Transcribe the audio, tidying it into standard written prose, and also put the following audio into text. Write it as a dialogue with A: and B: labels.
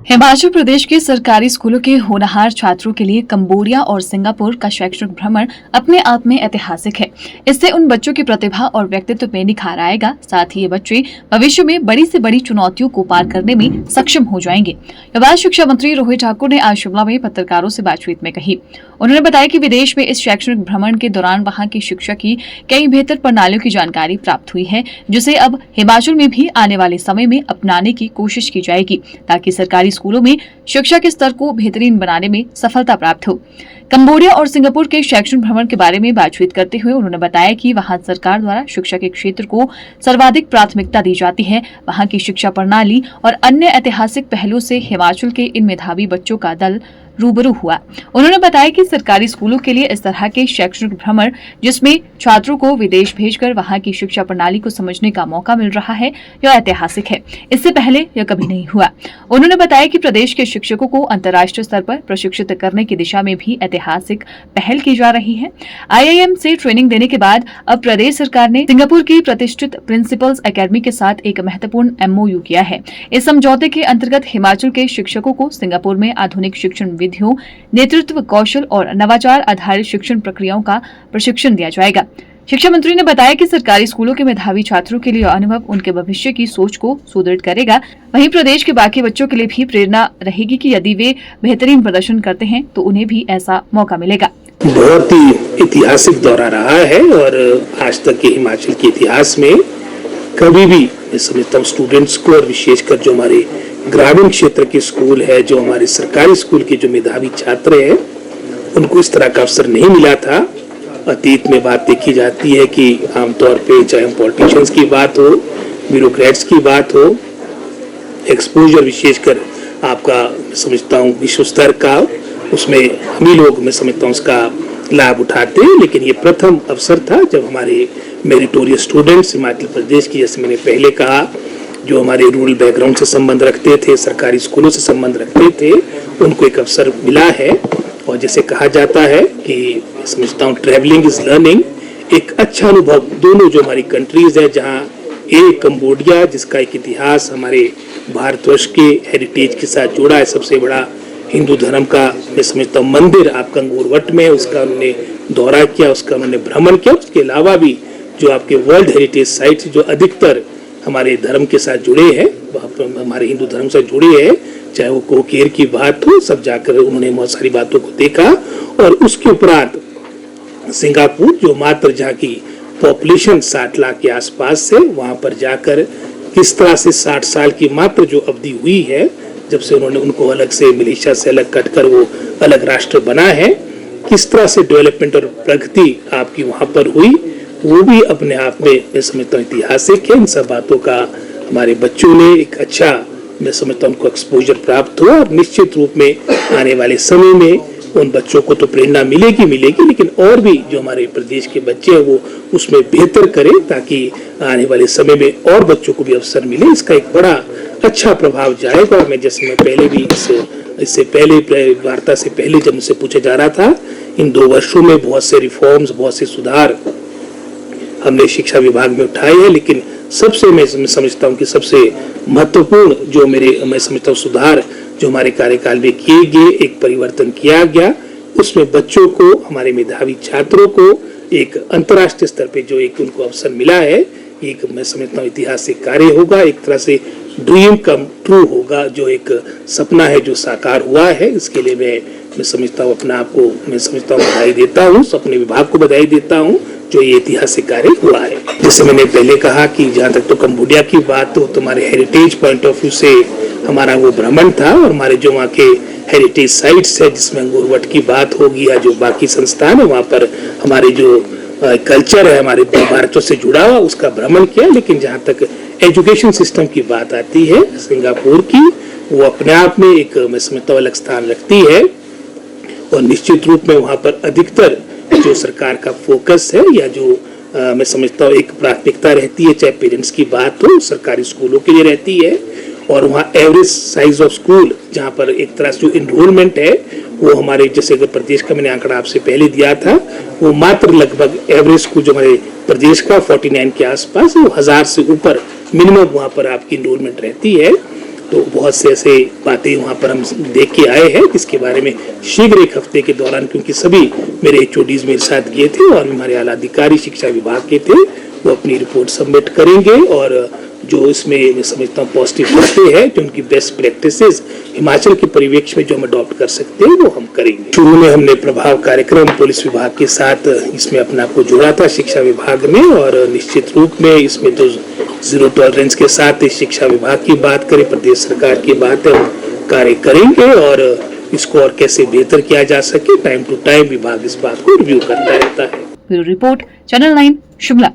A: हिमाचल प्रदेश के सरकारी स्कूलों के होनहार छात्रों के लिए कंबोडिया और सिंगापुर का शैक्षणिक भ्रमण अपने आप में ऐतिहासिक है। इससे उन बच्चों की प्रतिभा और व्यक्तित्व में निखार आएगा। साथ ही ये बच्चे भविष्य में बड़ी से बड़ी चुनौतियों को पार करने में सक्षम हो जाएंगे। ये बात शिक्षा मंत्री रोहित ठाकुर ने आज शिमला में पत्रकारों से बातचीत में कही। उन्होंने बताया कि विदेश में इस शैक्षणिक भ्रमण के दौरान वहाँ की शिक्षा की कई बेहतर प्रणालियों की जानकारी प्राप्त हुई है, जिसे अब हिमाचल में भी आने वाले समय में अपनाने की कोशिश की जाएगी, ताकि सरकारी स्कूलों में शिक्षा के स्तर को बेहतरीन बनाने में सफलता प्राप्त हो। कंबोडिया और सिंगापुर के शैक्षणिक भ्रमण के बारे में बातचीत करते हुए उन्होंने बताया कि वहां सरकार द्वारा शिक्षा के क्षेत्र को सर्वाधिक प्राथमिकता दी जाती है। वहां की शिक्षा प्रणाली और अन्य ऐतिहासिक पहलुओं से हिमाचल के इन मेधावी बच्चों का दल रूबरू हुआ। उन्होंने बताया कि सरकारी स्कूलों के लिए इस तरह के शैक्षणिक भ्रमण, जिसमें छात्रों को विदेश भेजकर वहां की शिक्षा प्रणाली को समझने का मौका मिल रहा है, यह ऐतिहासिक है। इससे पहले यह कभी नहीं हुआ। उन्होंने बताया कि प्रदेश के शिक्षकों को अंतर्राष्ट्रीय स्तर पर प्रशिक्षित करने की दिशा में भी ऐतिहासिक पहल की जा रही है। IIM से ट्रेनिंग देने के बाद अब प्रदेश सरकार ने सिंगापुर की प्रतिष्ठित प्रिंसिपल्स एकेडमी के साथ एक महत्वपूर्ण MOU किया है। इस समझौते के अंतर्गत हिमाचल के शिक्षकों को सिंगापुर में आधुनिक शिक्षण विधियों, नेतृत्व कौशल और नवाचार आधारित शिक्षण प्रक्रियाओं का प्रशिक्षण दिया जाएगा। शिक्षा मंत्री ने बताया कि सरकारी स्कूलों के मेधावी छात्रों के लिए अनुभव उनके भविष्य की सोच को सुदृढ़ करेगा। वहीं प्रदेश के बाकी बच्चों के लिए भी प्रेरणा रहेगी कि यदि वे बेहतरीन प्रदर्शन करते हैं तो उन्हें भी ऐसा मौका मिलेगा।
B: बहुत ही ऐतिहासिक दौरा रहा है और आज तक के हिमाचल के इतिहास में कभी भी मैं समझता हूँ स्टूडेंट्स को और विशेषकर जो हमारे ग्रामीण क्षेत्र के स्कूल है, जो हमारे सरकारी स्कूल के जो मेधावी छात्र हैं, उनको इस तरह का अवसर नहीं मिला था। अतीत में बात देखी जाती है कि आमतौर पे चाहे हम पॉलिटिशियंस की बात हो, ब्यूरोक्रेट्स की बात हो, एक्सपोजर विशेषकर आपका मैं समझता हूँ विश्व स्तर का, उसमें हम ही लोग मैं समझता हूँ उसका लाभ उठाते हैं। लेकिन ये प्रथम अवसर था जब हमारे मेरिटोरियस स्टूडेंट्स हिमाचल प्रदेश की, जैसे मैंने पहले कहा, जो हमारे रूरल बैकग्राउंड से संबंध रखते थे, सरकारी स्कूलों से संबंध रखते थे, उनको एक अवसर मिला है। और जैसे कहा जाता है कि समझता हूँ ट्रैवलिंग इज लर्निंग, एक अच्छा अनुभव दोनों जो हमारी कंट्रीज है, जहाँ एक कंबोडिया जिसका एक इतिहास हमारे भारतवर्ष के हेरिटेज के साथ जुड़ा है, सबसे बड़ा हिंदू धर्म का मैं समझता हूँ मंदिर आपका अंगूरवट में, उसका उन्होंने दौरा किया, उसका उन्होंने भ्रमण किया। उसके अलावा भी जो आपके वर्ल्ड हेरिटेज साइट्स जो अधिकतर हमारे धर्म के साथ जुड़े हैं, हमारे हिंदू धर्म से जुड़े हैं, चाहे वो कोकेर की बात हो, सब जाकर उन्होंने बहुत सारी बातों को देखा। और उसके उपरांत सिंगापुर, जो मात्र जहाँ की पॉपुलेशन 60 लाख के आसपास है, वहाँ पर जाकर किस तरह से 60 साल की मात्र जो अवधि हुई है, जब से उन्होंने उनको अलग से मलेशिया से अलग कटकर वो अलग राष्ट्र बना है, किस तरह से डेवलपमेंट और प्रगति आपकी वहाँ पर हुई, वो भी अपने आप में मैं समझता हूँ ऐतिहासिक है। इन सब बातों का हमारे बच्चों ने एक अच्छा मैं समझता हूँ उनको एक्सपोजर प्राप्त हुआ और निश्चित रूप में आने वाले समय में उन बच्चों को तो प्रेरणा मिलेगी, लेकिन और भी जो हमारे प्रदेश के बच्चे हैं वो उसमें बेहतर करें, ताकि आने वाले समय में और बच्चों को भी अवसर मिले। इसका एक बड़ा अच्छा प्रभाव जाएगा। और मैं पहले भी इससे पहले वार्ता से पहले जब मुझसे पूछा जा रहा था, इन 2 वर्षों में बहुत से रिफॉर्म्स, बहुत से सुधार हमने शिक्षा विभाग में उठाए हैं, लेकिन सबसे मैं समझता हूँ कि सबसे महत्वपूर्ण जो मैं समझता हूँ सुधार जो हमारे कार्यकाल में किए गए, एक परिवर्तन किया गया, उसमें बच्चों को, हमारे मेधावी छात्रों को एक अंतर्राष्ट्रीय स्तर पे जो एक उनको अवसर मिला है, एक मैं समझता हूँ ऐतिहासिक कार्य होगा, एक तरह से ड्रीम कम ट्रू होगा, जो एक सपना है जो साकार हुआ है। इसके लिए मैं समझता हूँ अपने आप को मैं समझता हूँ बधाई देता हूँ, अपने विभाग को बधाई देता हूँ जो ये ऐतिहासिक कार्य हुआ है। जैसे मैंने पहले कहा कि जहाँ तक तो कंबोडिया की बात हो, तो हमारे हेरिटेज पॉइंट ऑफ व्यू से हमारा वो भ्रमण था, और हमारे जो वहाँ के हेरिटेज साइट्स है, जिसमें अंगूरवट की बात होगी या जो बाकी संस्थान है, वहाँ पर हमारे जो कल्चर है हमारे भारतों से जुड़ा हुआ, उसका भ्रमण किया। लेकिन जहाँ तक एजुकेशन सिस्टम की बात आती है सिंगापुर की, वो अपने आप में एक मैं समझता हूँ अलग स्थान रखती है। और निश्चित रूप में वहाँ पर अधिकतर जो सरकार का फोकस है या जो मैं समझता हूँ एक प्राथमिकता रहती है, चाहे पेरेंट्स की बात हो, सरकारी स्कूलों के लिए रहती है। और वहाँ एवरेज साइज ऑफ स्कूल, जहाँ पर एक तरह से जो इनरोलमेंट है वो हमारे, जैसे अगर प्रदेश का मैंने आंकड़ा आपसे पहले दिया था, वो मात्र लगभग एवरेज स्कूल जो हमारे प्रदेश का 49 के आसपास, वो 1000 से ऊपर मिनिमम वहाँ पर आपकी इनरोलमेंट रहती है। तो बहुत से ऐसे बातें वहाँ पर हम देख के आए हैं जिसके बारे में शीघ्र एक हफ्ते के दौरान, क्योंकि सभी मेरे HODs मेरे साथ गए थे और हमारे आला अधिकारी शिक्षा विभाग के थे, वो अपनी रिपोर्ट सबमिट करेंगे और जो इसमें मैं समझता हूँ पॉजिटिव बातें हैं, जो उनकी बेस्ट प्रैक्टिसेस हिमाचल के परिवेश में जो हम अडॉप्ट कर सकते हैं वो हम करेंगे। शुरू में हमने प्रभाव कार्यक्रम पुलिस विभाग के साथ इसमें अपने आप को जोड़ा था शिक्षा विभाग में, और निश्चित रूप में इसमें तो जीरो टॉलरेंस के साथ शिक्षा विभाग की बात करें, प्रदेश सरकार की बात है, हम कार्य करेंगे और इसको और कैसे बेहतर किया जा सके टाइम टू टाइम विभाग इस बात को रिव्यू करता रहता है।
A: Bureau report, channel 9, Shimla.